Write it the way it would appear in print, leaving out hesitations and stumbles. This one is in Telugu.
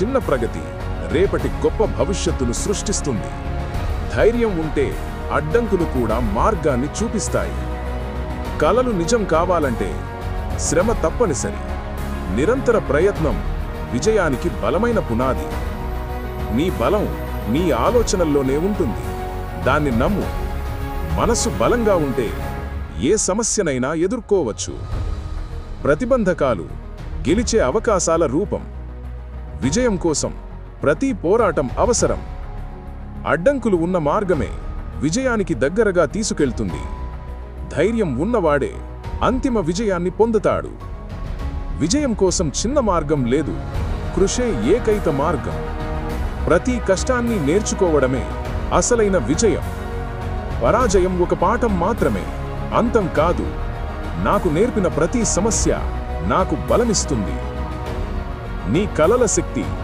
చిన్న ప్రగతి రేపటి గొప్ప భవిష్యత్తును సృష్టిస్తుంది. ధైర్యం ఉంటే అడ్డంకులు కూడా మార్గాన్ని చూపిస్తాయి. కలలు నిజం కావాలంటే శ్రమ తప్పనిసరి. నిరంతర ప్రయత్నం విజయానికి బలమైన పునాది. నీ బలం నీ ఆలోచనల్లోనే ఉంటుంది. దాన్ని నమ్ము. మనసు బలంగా ఉంటే ఏ సమస్యనైనా ఎదుర్కోవచ్చు. ప్రతిబంధకాలు గెలిచే అవకాశాల రూపం. విజయం కోసం ప్రతి పోరాటం అవసరం. అడ్డంకులు ఉన్న మార్గమే విజయానికి దగ్గరగా తీసుకెళ్తుంది. ధైర్యం ఉన్నవాడే అంతిమ విజయాన్ని పొందుతాడు. విజయం కోసం చిన్న మార్గం లేదు, కృషే ఏకైక మార్గం. ప్రతి కష్టాన్ని నేర్చుకోవడమే అసలైన విజయం. పరాజయం ఒక పాఠం మాత్రమే, అంతం కాదు. నాకు నేర్పిన ప్రతి సమస్య నాకు బలమిస్తుంది. నీ కలల శక్తి